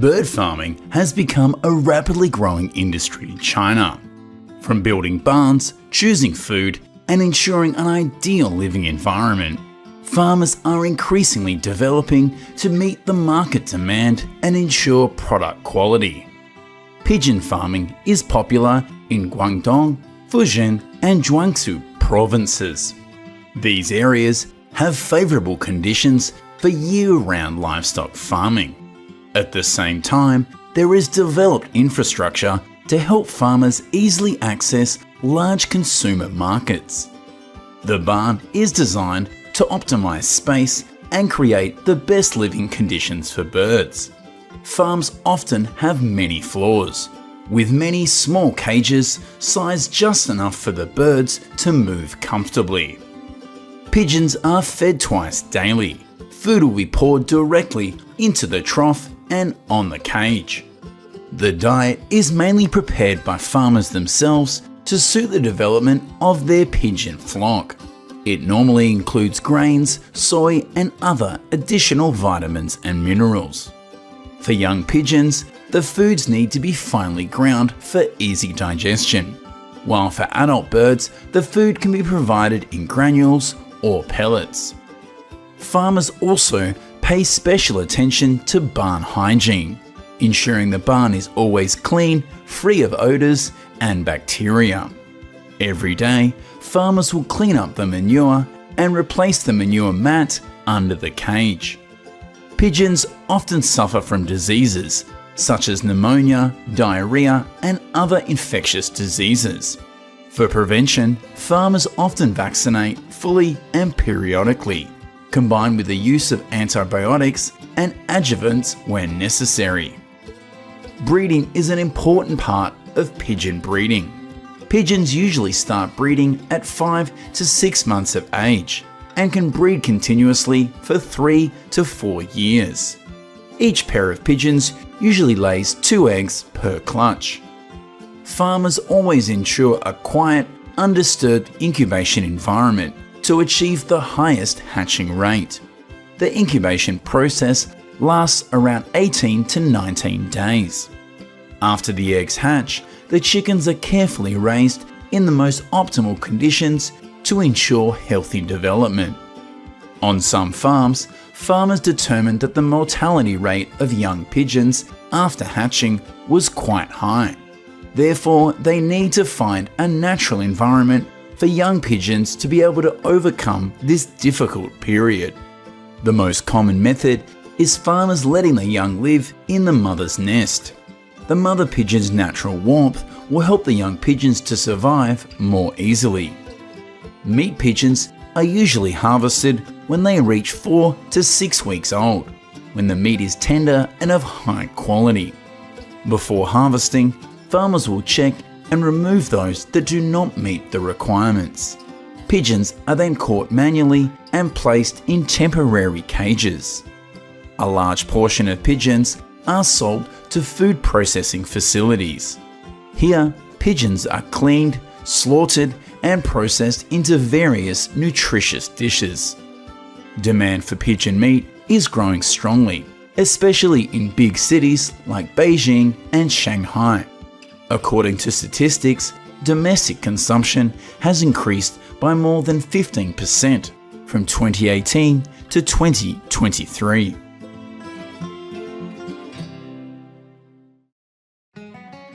Bird farming has become a rapidly growing industry in China. From building barns, choosing food, and ensuring an ideal living environment, farmers are increasingly developing to meet the market demand and ensure product quality. Pigeon farming is popular in Guangdong, Fujian, and Jiangsu provinces. These areas have favourable conditions for year-round livestock farming. At the same time, there is developed infrastructure to help farmers easily access large consumer markets. The barn is designed to optimise space and create the best living conditions for birds. Farms often have many floors, with many small cages sized just enough for the birds to move comfortably. Pigeons are fed twice daily. Food will be poured directly into the trough and on the cage. The diet is mainly prepared by farmers themselves to suit the development of their pigeon flock. It normally includes grains, soy, and other additional vitamins and minerals. For young pigeons, the foods need to be finely ground for easy digestion, while for adult birds, the food can be provided in granules or pellets. Farmers also pay special attention to barn hygiene, ensuring the barn is always clean, free of odours and bacteria. Every day, farmers will clean up the manure and replace the manure mat under the cage. Pigeons often suffer from diseases such as pneumonia, diarrhea, and other infectious diseases. For prevention, farmers often vaccinate fully and periodically, combined with the use of antibiotics and adjuvants when necessary. Breeding is an important part of pigeon breeding. Pigeons usually start breeding at 5 to 6 months of age and can breed continuously for 3 to 4 years. Each pair of pigeons usually lays 2 eggs per clutch. Farmers always ensure a quiet, undisturbed incubation environment to achieve the highest hatching rate. The incubation process lasts around 18 to 19 days. After the eggs hatch, the chickens are carefully raised in the most optimal conditions to ensure healthy development. On some farms, farmers determined that the mortality rate of young pigeons after hatching was quite high. Therefore, they need to find a natural environment for young pigeons to be able to overcome this difficult period. The most common method is farmers letting the young live in the mother's nest. The mother pigeon's natural warmth will help the young pigeons to survive more easily. Meat pigeons are usually harvested when they reach 4 to 6 weeks old, when the meat is tender and of high quality. Before harvesting, farmers will check and remove those that do not meet the requirements. Pigeons are then caught manually and placed in temporary cages. A large portion of pigeons are sold to food processing facilities. Here, pigeons are cleaned, slaughtered, and processed into various nutritious dishes. Demand for pigeon meat is growing strongly, especially in big cities like Beijing and Shanghai. According to statistics, domestic consumption has increased by more than 15% from 2018 to 2023.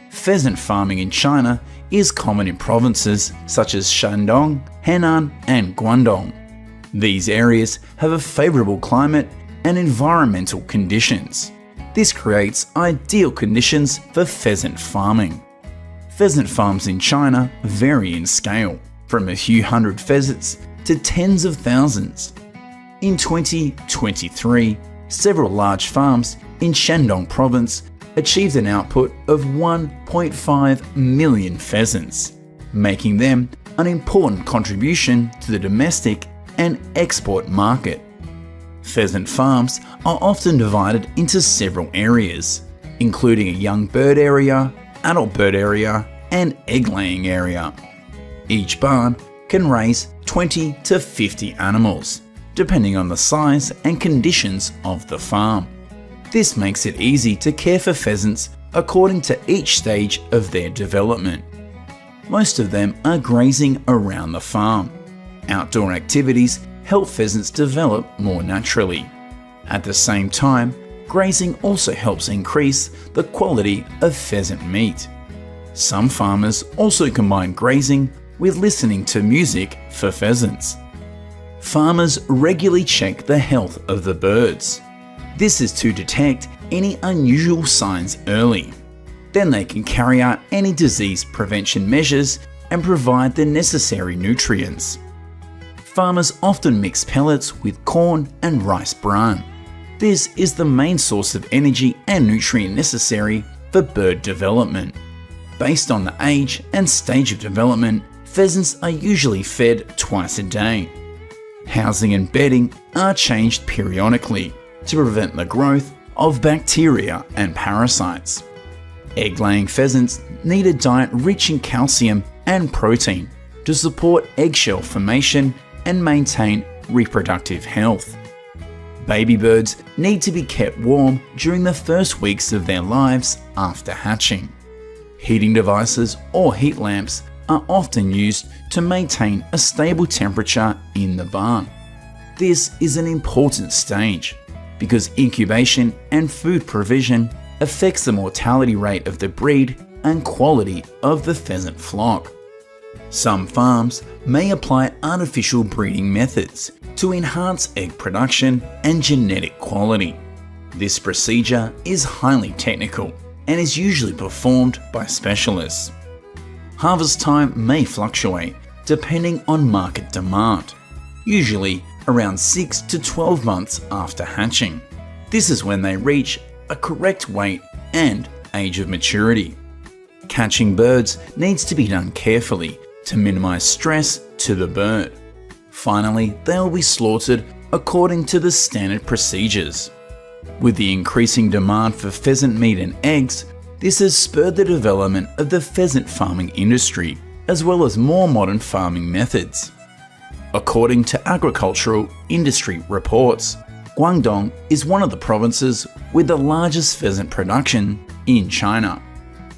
Pheasant farming in China is common in provinces such as Shandong, Henan, and Guangdong. These areas have a favourable climate and environmental conditions. This creates ideal conditions for pheasant farming. Pheasant farms in China vary in scale, from a few hundred pheasants to tens of thousands. In 2023, several large farms in Shandong province achieved an output of 1.5 million pheasants, making them an important contribution to the domestic and export market. Pheasant farms are often divided into several areas, including a young bird area, adult bird area, and egg-laying area. Each barn can raise 20 to 50 animals, depending on the size and conditions of the farm. This makes it easy to care for pheasants according to each stage of their development. Most of them are grazing around the farm. Outdoor activities help pheasants develop more naturally. At the same time, grazing also helps increase the quality of pheasant meat. Some farmers also combine grazing with listening to music for pheasants. Farmers regularly check the health of the birds. This is to detect any unusual signs early. Then they can carry out any disease prevention measures and provide the necessary nutrients. Farmers often mix pellets with corn and rice bran. This is the main source of energy and nutrient necessary for bird development. Based on the age and stage of development, pheasants are usually fed twice a day. Housing and bedding are changed periodically to prevent the growth of bacteria and parasites. Egg-laying pheasants need a diet rich in calcium and protein to support eggshell formation and maintain reproductive health. Baby birds need to be kept warm during the first weeks of their lives after hatching. Heating devices or heat lamps are often used to maintain a stable temperature in the barn. This is an important stage because incubation and food provision affects the mortality rate of the breed and quality of the pheasant flock. Some farms may apply artificial breeding methods to enhance egg production and genetic quality. This procedure is highly technical and is usually performed by specialists. Harvest time may fluctuate depending on market demand, usually around 6 to 12 months after hatching. This is when they reach a correct weight and age of maturity. Catching birds needs to be done carefully to minimize stress to the bird. Finally, they will be slaughtered according to the standard procedures. With the increasing demand for pheasant meat and eggs, this has spurred the development of the pheasant farming industry, as well as more modern farming methods. According to agricultural industry reports, Guangdong is one of the provinces with the largest pheasant production in China.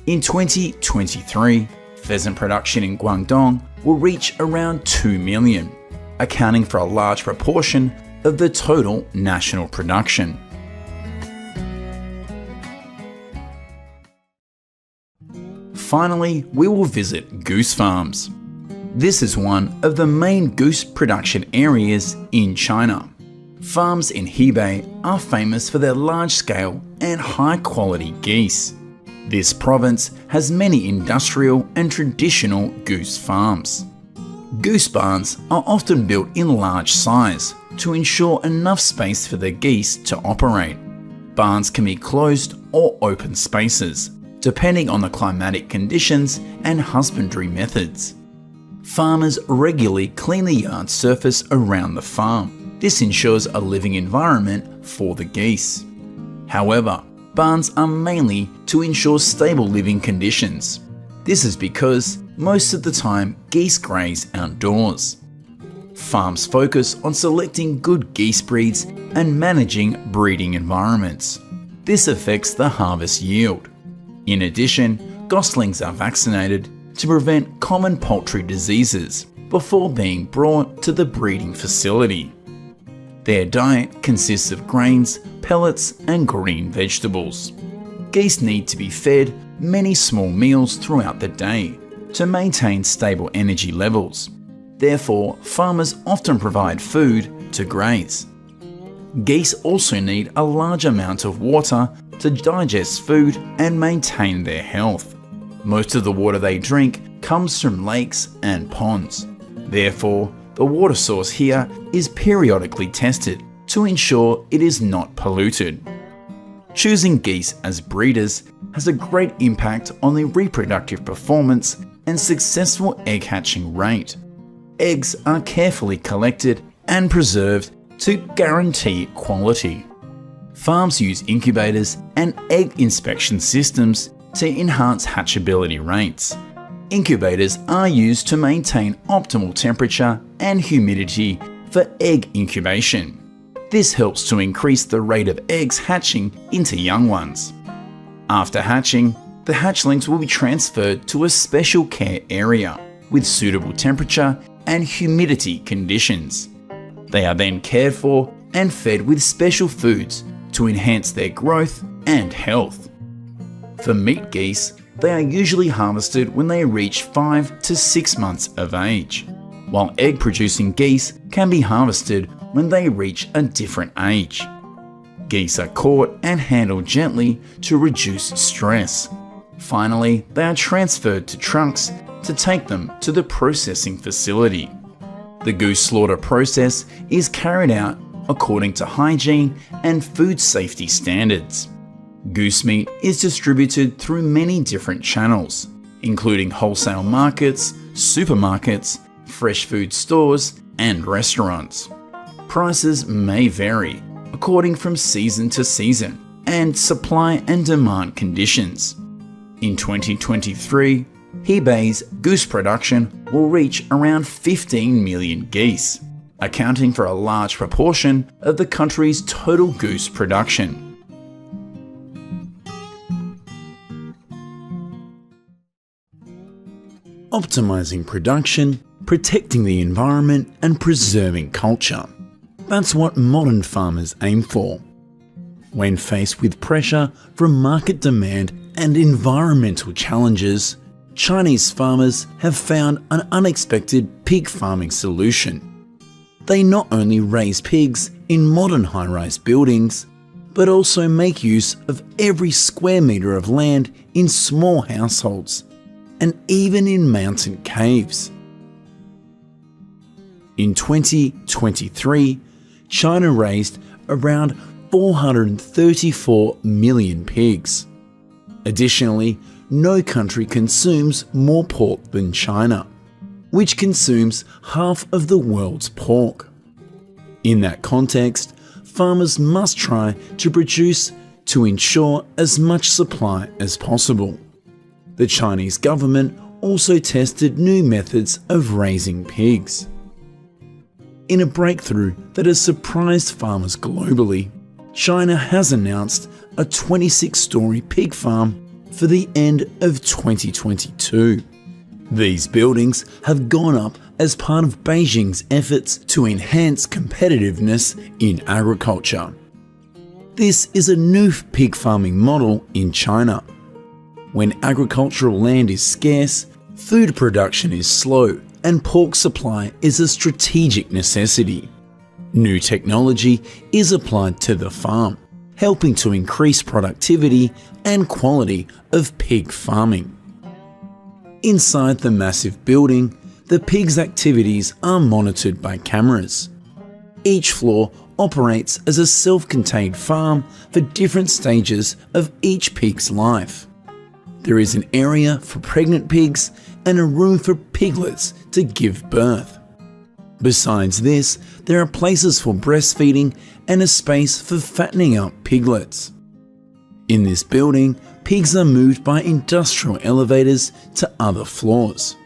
In 2023, pheasant production in Guangdong will reach around 2 million, accounting for a large proportion of the total national production. Finally, we will visit goose farms. This is one of the main goose production areas in China. Farms in Hebei are famous for their large-scale and high-quality geese. This province has many industrial and traditional goose farms. Goose barns are often built in large size to ensure enough space for the geese to operate. Barns can be closed or open spaces, depending on the climatic conditions and husbandry methods. Farmers regularly clean the yard surface around the farm. This ensures a living environment for the geese. However, barns are mainly to ensure stable living conditions. This is because most of the time geese graze outdoors. Farms focus on selecting good geese breeds and managing breeding environments. This affects the harvest yield. In addition, goslings are vaccinated to prevent common poultry diseases before being brought to the breeding facility. Their diet consists of grains, pellets, and green vegetables. Geese need to be fed many small meals throughout the day to maintain stable energy levels. Therefore, farmers often provide food to graze. Geese also need a large amount of water to digest food and maintain their health. Most of the water they drink comes from lakes and ponds. Therefore, the water source here is periodically tested to ensure it is not polluted. Choosing geese as breeders has a great impact on the reproductive performance and successful egg hatching rate. Eggs are carefully collected and preserved to guarantee quality. Farms use incubators and egg inspection systems to enhance hatchability rates. Incubators are used to maintain optimal temperature and humidity for egg incubation. This helps to increase the rate of eggs hatching into young ones. After hatching, the hatchlings will be transferred to a special care area with suitable temperature and humidity conditions. They are then cared for and fed with special foods to enhance their growth and health. For meat geese, they are usually harvested when they reach 5 to 6 months of age, while egg-producing geese can be harvested when they reach a different age. Geese are caught and handled gently to reduce stress. Finally, they are transferred to trucks to take them to the processing facility. The goose slaughter process is carried out according to hygiene and food safety standards. Goose meat is distributed through many different channels, including wholesale markets, supermarkets, fresh food stores, and restaurants. Prices may vary according from season to season and supply and demand conditions. In 2023, Hebei's goose production will reach around 15 million geese, accounting for a large proportion of the country's total goose production. Optimizing production, protecting the environment, and preserving culture. That's what modern farmers aim for. When faced with pressure from market demand and environmental challenges, Chinese farmers have found an unexpected pig farming solution. They not only raise pigs in modern high-rise buildings, but also make use of every square metre of land in small households, and even in mountain caves. In 2023, China raised around 434 million pigs. Additionally, no country consumes more pork than China, which consumes half of the world's pork. In that context, farmers must try to produce to ensure as much supply as possible. The Chinese government also tested new methods of raising pigs. In a breakthrough that has surprised farmers globally, China has announced a 26-story pig farm for the end of 2022. These buildings have gone up as part of Beijing's efforts to enhance competitiveness in agriculture. This is a new pig farming model in China. When agricultural land is scarce, food production is slow, and pork supply is a strategic necessity. New technology is applied to the farm, helping to increase productivity and quality of pig farming. Inside the massive building, the pigs' activities are monitored by cameras. Each floor operates as a self-contained farm for different stages of each pig's life. There is an area for pregnant pigs and a room for piglets to give birth. Besides this, there are places for breastfeeding and a space for fattening up piglets. In this building, pigs are moved by industrial elevators to other floors.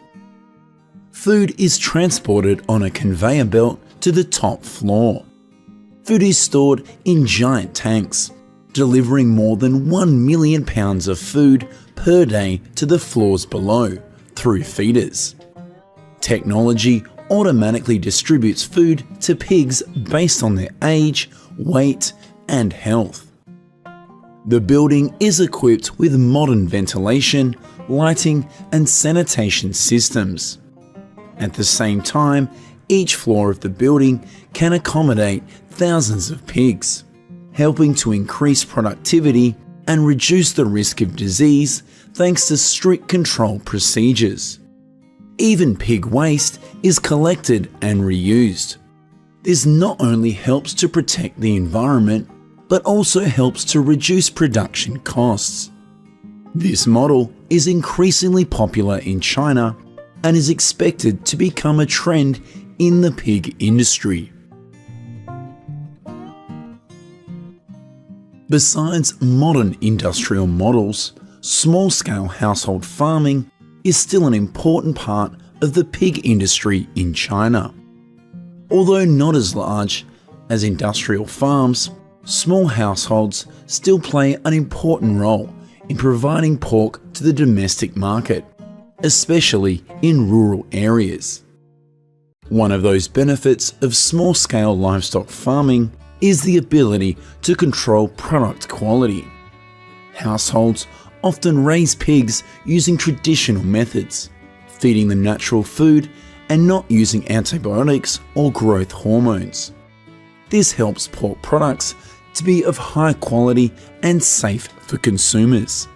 Food is transported on a conveyor belt to the top floor. Food is stored in giant tanks, delivering more than 1 million pounds of food per day to the floors below through feeders. Technology automatically distributes food to pigs based on their age, weight, and health. The building is equipped with modern ventilation, lighting, and sanitation systems. At the same time, each floor of the building can accommodate thousands of pigs, helping to increase productivity and reduce the risk of disease thanks to strict control procedures. Even pig waste is collected and reused. This not only helps to protect the environment, but also helps to reduce production costs. This model is increasingly popular in China and is expected to become a trend in the pig industry. Besides modern industrial models, small-scale household farming is still an important part of the pig industry in China. Although not as large, As industrial farms, small households still play an important role in providing pork to the domestic market, especially in rural areas. One of those benefits of small-scale livestock farming is the ability to control product quality. Households often raise pigs using traditional methods, feeding them natural food and not using antibiotics or growth hormones. This helps pork products to be of high quality and safe for consumers.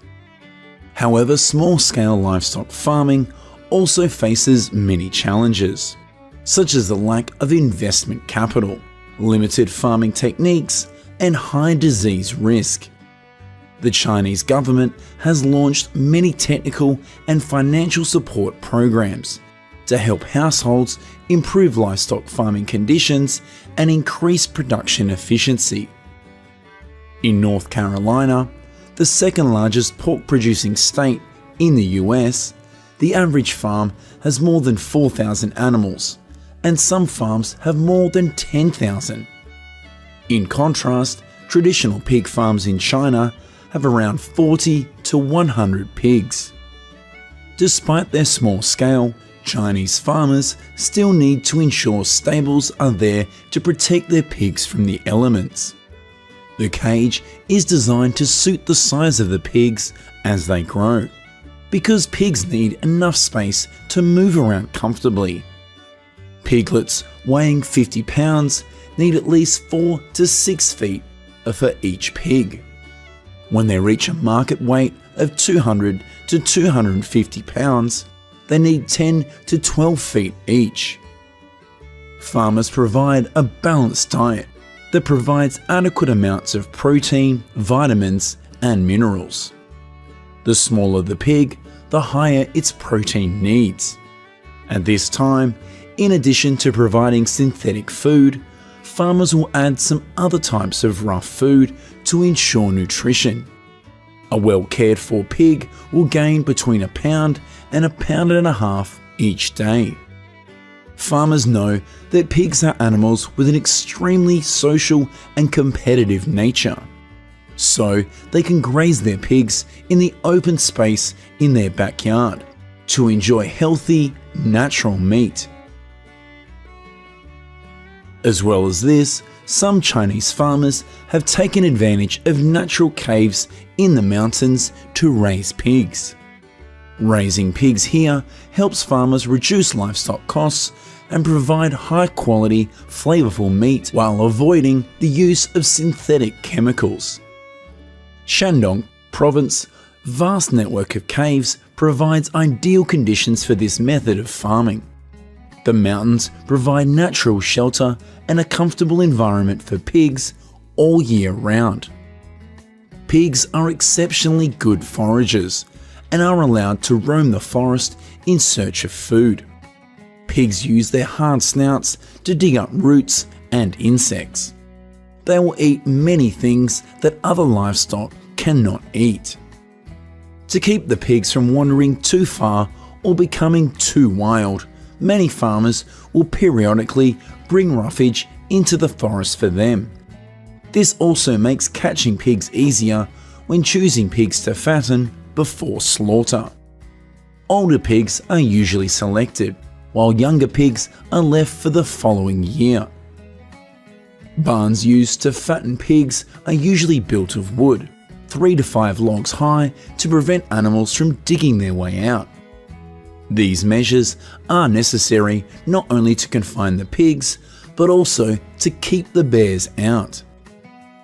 However, small-scale livestock farming also faces many challenges, such as the lack of investment capital, limited farming techniques, and high disease risk. The Chinese government has launched many technical and financial support programs to help households improve livestock farming conditions and increase production efficiency. In North Carolina, the second largest pork producing state in the US, the average farm has more than 4,000 animals, and some farms have more than 10,000. In contrast, traditional pig farms in China have around 40 to 100 pigs. Despite their small scale, Chinese farmers still need to ensure stables are there to protect their pigs from the elements. The cage is designed to suit the size of the pigs as they grow, because pigs need enough space to move around comfortably. Piglets weighing 50 pounds need at least 4 to 6 feet for each pig. When they reach a market weight of 200 to 250 pounds, they need 10 to 12 feet each. Farmers provide a balanced diet that provides adequate amounts of protein, vitamins, and minerals. The smaller the pig, the higher its protein needs. At this time, in addition to providing synthetic food, farmers will add some other types of rough food to ensure nutrition. A well-cared-for pig will gain between a pound and a pound and a half each day. Farmers know that pigs are animals with an extremely social and competitive nature, so they can graze their pigs in the open space in their backyard to enjoy healthy, natural meat. As well as this, some Chinese farmers have taken advantage of natural caves in the mountains to raise pigs. Raising pigs here helps farmers reduce livestock costs and provide high-quality, flavorful meat while avoiding the use of synthetic chemicals. Shandong Province, vast network of caves provides ideal conditions for this method of farming. The mountains provide natural shelter and a comfortable environment for pigs all year round. Pigs are exceptionally good foragers and are allowed to roam the forest in search of food. Pigs use their hard snouts to dig up roots and insects. They will eat many things that other livestock cannot eat. To keep the pigs from wandering too far or becoming too wild, many farmers will periodically bring roughage into the forest for them. This also makes catching pigs easier when choosing pigs to fatten before slaughter. Older pigs are usually selected, while younger pigs are left for the following year. Barns used to fatten pigs are usually built of wood, 3 to 5 logs high, to prevent animals from digging their way out. These measures are necessary not only to confine the pigs, but also to keep the bears out.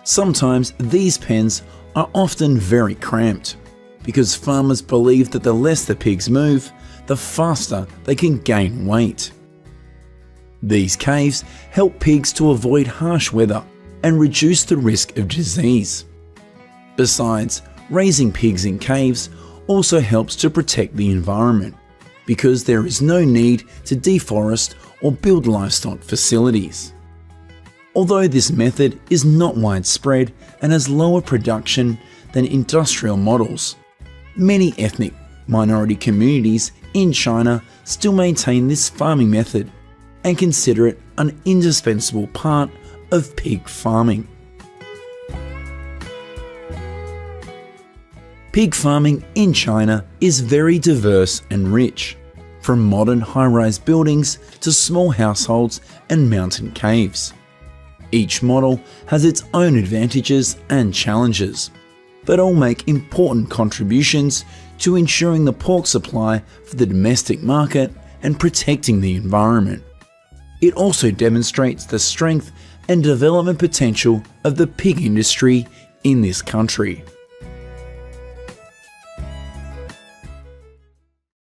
Sometimes these pens are often very cramped, because farmers believe that the less the pigs move, the faster they can gain weight. These caves help pigs to avoid harsh weather and reduce the risk of disease. Besides, raising pigs in caves also helps to protect the environment, because there is no need to deforest or build livestock facilities. Although this method is not widespread and has lower production than industrial models, many ethnic minority communities in China still maintain this farming method and consider it an indispensable part of pig farming. Pig farming in China is very diverse and rich, from modern high-rise buildings to small households and mountain caves. Each model has its own advantages and challenges, but all make important contributions to ensuring the pork supply for the domestic market and protecting the environment. It also demonstrates the strength and development potential of the pig industry in this country.